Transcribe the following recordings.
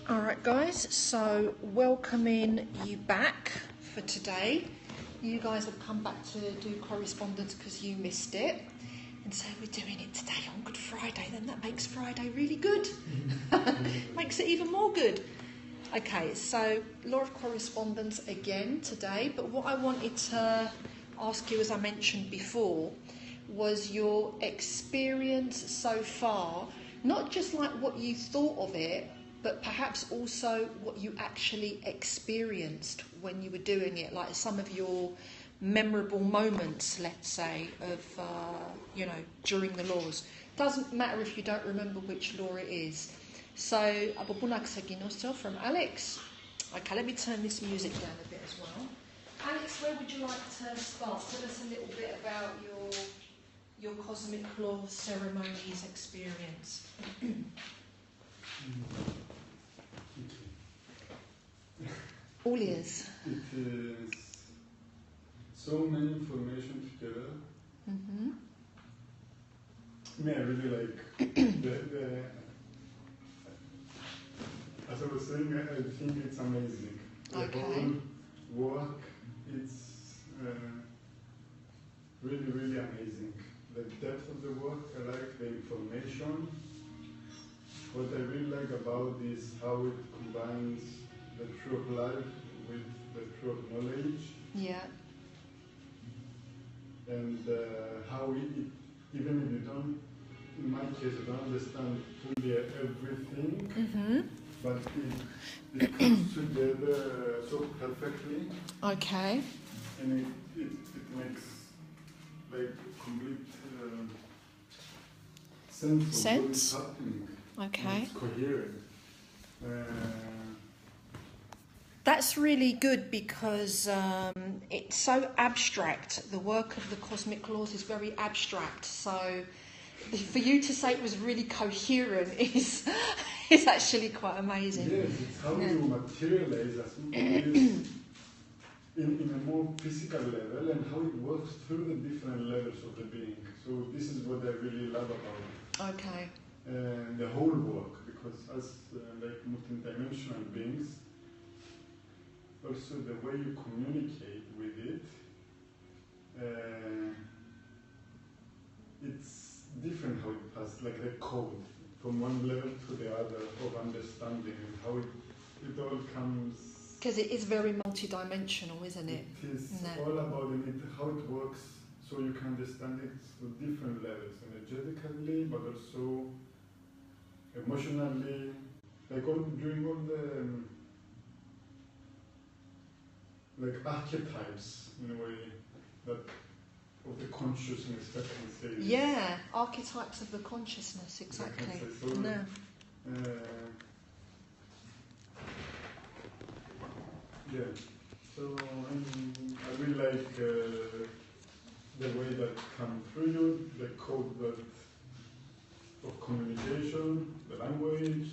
Alright guys, so welcoming you back for today. You guys have come back to do correspondence because you missed it. And so we're doing it today on Good Friday, then that makes Friday really good. Makes it even more good. Okay, so law of correspondence again today, but what I wanted to ask you, as I mentioned before, was your experience so far, not just like what you thought of it, but perhaps also what you actually experienced when you were doing it, like some of your memorable moments, let's say, of, during the laws. Doesn't matter if you don't remember which law it is. So, from Alex. Okay, let me turn this music down a bit as well. Alex, where would you like to start? Tell us a little bit about your Cosmic Law Ceremonies experience. All ears. It is so many information together. Mm-hmm. I really like the as I was saying, I think it's amazing. The whole work, it's really, really amazing. The depth of the work, I like the information. What I really like about this, how it combines the true of life with the true of knowledge. Yeah. And how it, even if you don't, in my case, I don't understand fully everything, Mm-hmm. but it comes together so perfectly. Okay. And it makes like complete sense of what is happening. Okay. It's coherent. That's really good because it's so abstract. The work of the cosmic laws is very abstract. So for you to say it was really coherent is actually quite amazing. Yes, it's how you materialize as in a more physical level and how it works through the different levels of the being. So this is what I really love about it. Okay. The whole work, because as like multidimensional beings, also the way you communicate with it, it's different how it passes, like the code from one level to the other of understanding and how it all comes. Because it is very multidimensional, isn't it? It is all about how it works, so you can understand it to different levels, energetically, but also emotionally, like during all the archetypes in a way that of the consciousness, that can say. Yeah, archetypes of the consciousness, exactly. So, no. Yeah. So I really like the way that comes through you, the code that of communication, the language,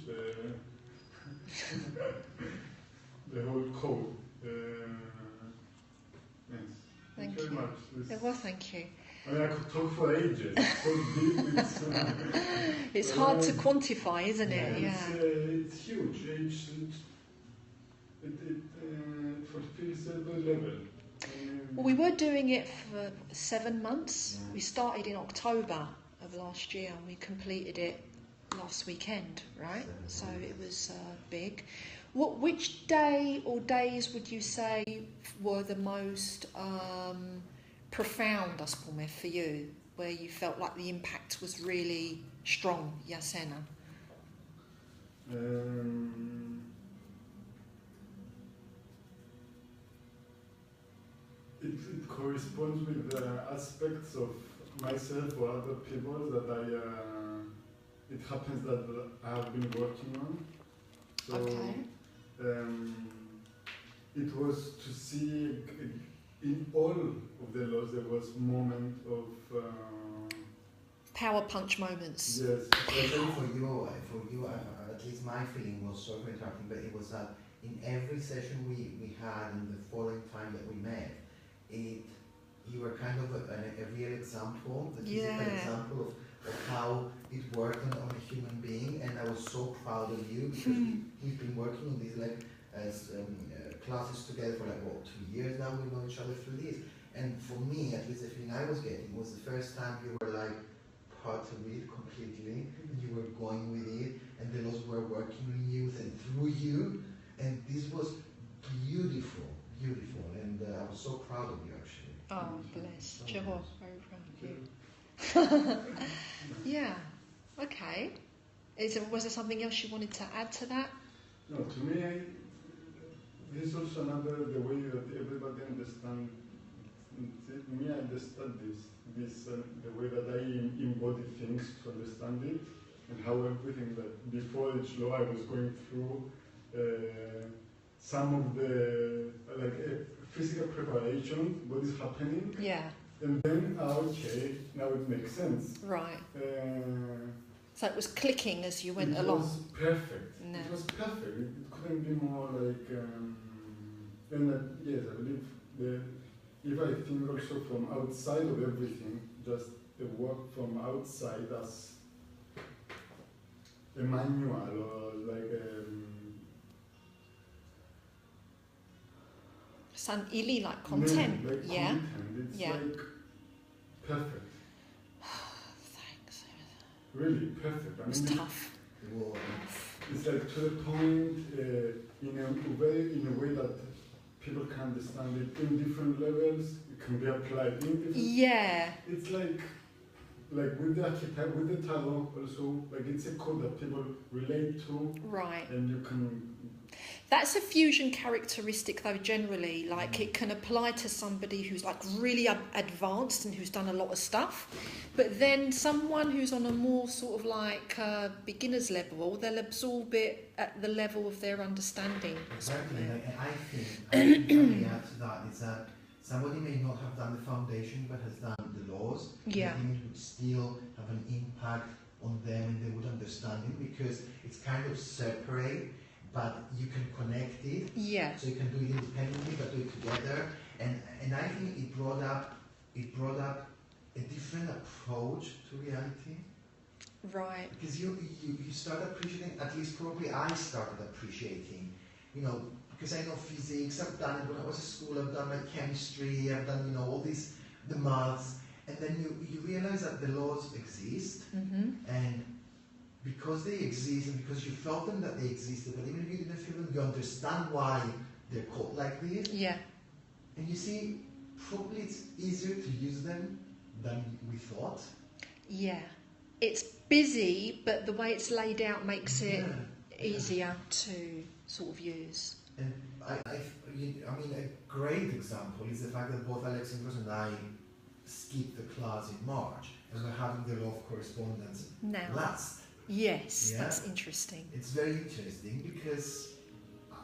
the whole code. Yes. Thank you very much. Well, thank you. I mean, I could talk for ages. It's so deep. It's hard to quantify, isn't it? Yeah. It's huge. It fulfills every level. Well, we were doing it for 7 months. We started in October of last year and we completed it last weekend, right? So it was big. Which day or days would you say were the most profound, I suppose, for you, where you felt like the impact was really strong, Yasena? It corresponds with the aspects of myself or other people that it happens that I have been working on. So it was to see in all of the laws there was moment of power punch moments. Yes. For you, at least my feeling was, sorry for interrupting, but it was that in every session we had in the following time that we met, you were kind of a real example, the physical example of of how it worked on a human being, and I was so proud of you because we've been working on these classes together for 2 years now. We know each other through these, and for me, at least the feeling I was getting was the first time you were part of it completely, and you were going with it, and the laws were working on you and through you, and this was beautiful, and I was so proud of you actually. Oh, bless. So very proud of you. Yeah. Okay. Was there something else you wanted to add to that? No, to me, this is also the way that everybody understands. Me, I understand this the way that I embody things to understand it, and how everything that before each law I was going through some of the physical preparation, what is happening. Yeah. And then, okay, now it makes sense. Right. So it was clicking as you went along. It was perfect. No. It was perfect. It couldn't be more like. And yes, I believe if I think also from outside of everything, just the work from outside as a manual or some illy like content. Yeah. Content. It's perfect. Thanks. Really perfect. It was tough. It's to the point in a way that people can understand it in different levels. It can be applied in different. Yeah. It's like with the archetype, with the tarot also, it's a code that people relate to. Right. And you can. That's a fusion characteristic, though. Generally, it can apply to somebody who's really advanced and who's done a lot of stuff, but then someone who's on a more sort of beginner's level, they'll absorb it at the level of their understanding. Exactly, and I think to add to that is that somebody may not have done the foundation, but has done the laws. Yeah. The image would still have an impact on them, and they would understand it because it's kind of separate. But you can connect it, yeah. So you can do it independently, but do it together. And I think it brought up a different approach to reality. Right. Because you start appreciating, at least probably I started appreciating, because I know physics, I've done it when I was at school, I've done chemistry, I've done all these, the maths, and then you realize that the laws exist, and because they exist and because you felt them that they existed, but even if you didn't feel them, you understand why they're called like this. Yeah. And you see, probably it's easier to use them than we thought. Yeah. It's busy, but the way it's laid out makes it easier to sort of use. And I mean, a great example is the fact that both Alexandros and I skipped the class in March, and we're having the law of correspondence last. Yes, that's interesting. It's very interesting because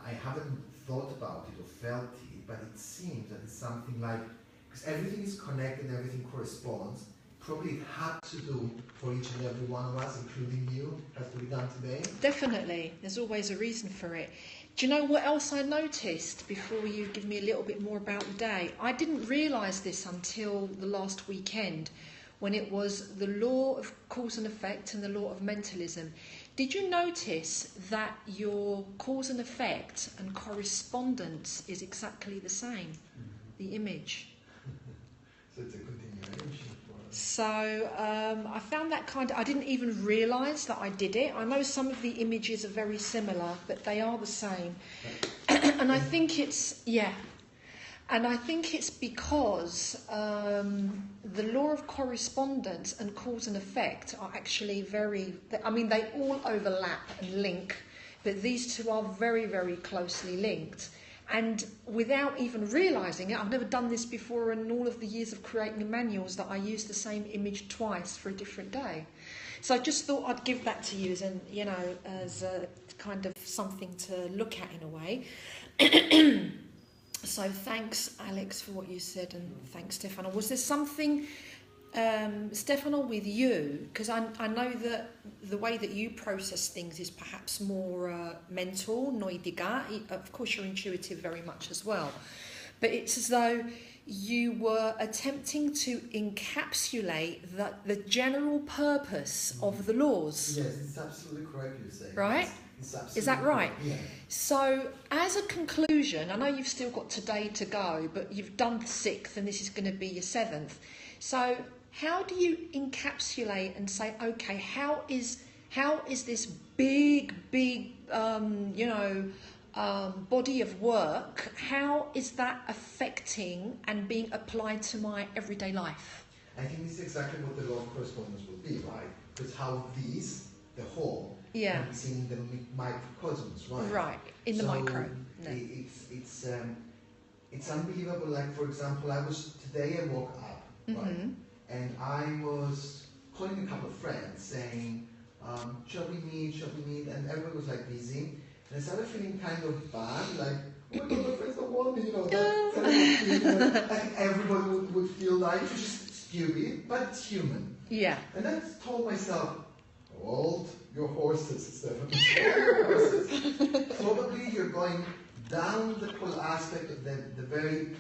I haven't thought about it or felt it, but it seems that it's something because everything is connected, everything corresponds. Probably it had to do for each and every one of us, including you, has to be done today. Definitely, there's always a reason for it. Do you know what else I noticed before you give me a little bit more about the day? I didn't realise this until the last weekend, when it was the law of cause and effect and the law of mentalism. Did you notice that your cause and effect and correspondence is exactly the same, the image? So it's a continuation. So I found that I didn't even realise that I did it. I know some of the images are very similar, but they are the same. And I think it's, And I think it's because the law of correspondence and cause and effect are actually they all overlap and link, but these two are very, very closely linked. And without even realising it, I've never done this before in all of the years of creating manuals, that I use the same image twice for a different day. So I just thought I'd give that to you as a kind of something to look at in a way. So thanks, Alex, for what you said, and thanks, Stefano. Was there something, Stefano, with you? Because I know that the way that you process things is perhaps more mental, noidiga. Of course, you're intuitive very much as well. But it's as though you were attempting to encapsulate the general purpose of the laws. Yes, it's absolutely correct you're saying. Right? It's absolutely Is that right? correct. Yeah. So, as a conclusion, I know you've still got today to go, but you've done the 6th and this is going to be your 7th. So, how do you encapsulate and say, okay, how is this big, body of work, how is that affecting and being applied to my everyday life? I think this is exactly what the law of correspondence will be, right? Because how these, the whole, can be seen in the microcosmos, right? Right, in the micro. No. It's unbelievable. Like, for example, today I woke up, right? And I was calling a couple of friends saying, shall we meet? And everyone was like busy. And I started feeling kind of bad, like, oh my God, my friends don't want me, that kind of feeling. I think everybody would feel like it's just stupid, but it's human. Yeah. And I told myself, hold your horses, Stefan. Hold your horses. Probably you're going down the pole aspect of the very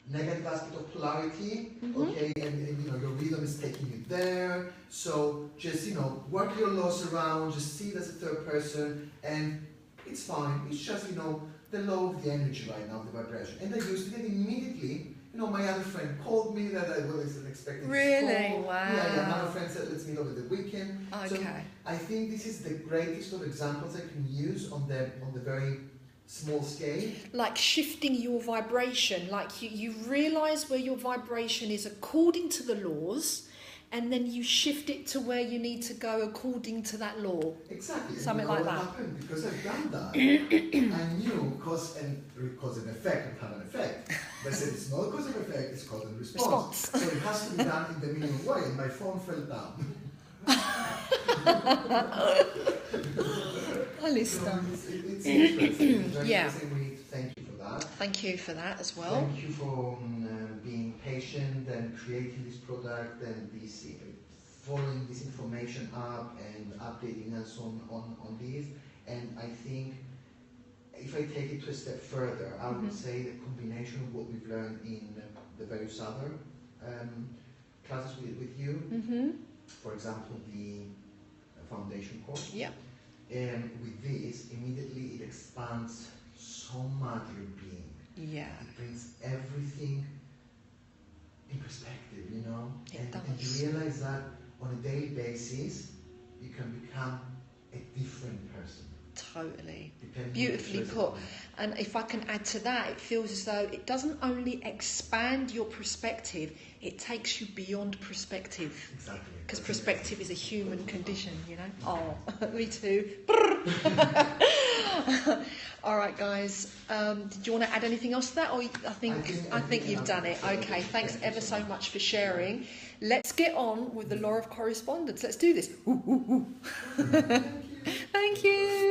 negative aspect of polarity, okay, and your rhythm is taking you there. So just work your laws around, just see it as a third person, and it's fine. It's just the law of the energy right now, the vibration. And I used it, and immediately, my other friend called me that I wasn't expecting. Really? Call. Wow. Yeah, another friend said let's meet over the weekend. Okay. So I think this is the greatest of examples I can use on the very small scale. Like shifting your vibration, like you realise where your vibration is according to the laws, and then you shift it to where you need to go according to that law. Exactly. Something like that. Happened? Because I've done that. I knew cause and effect and have an effect. But I said it's not cause and effect, it's cause and response. So it has to be done in the minimum way, and my phone fell down. Alistair. It's interesting. It's very interesting. We need to thank you for that. Thank you for that as well. Thank you for being patient and creating this product and following this information up and updating us on this. And I think if I take it to a step further, I would say the combination of what we've learned in the various other classes with you, for example, the foundation course. Yeah. And with this, immediately it expands so much your being. Yeah. It brings everything in perspective, It and you realize that on a daily basis, you can become a different person. Totally. Beautifully put. And if I can add to that, it feels as though it doesn't only expand your perspective, it takes you beyond perspective. Exactly. Because perspective is a human condition, Oh, me too. All right, guys. Did you want to add anything else to that? Or I think you've done it. Okay, thanks ever so much for sharing. Let's get on with the law of correspondence. Let's do this. Thank you.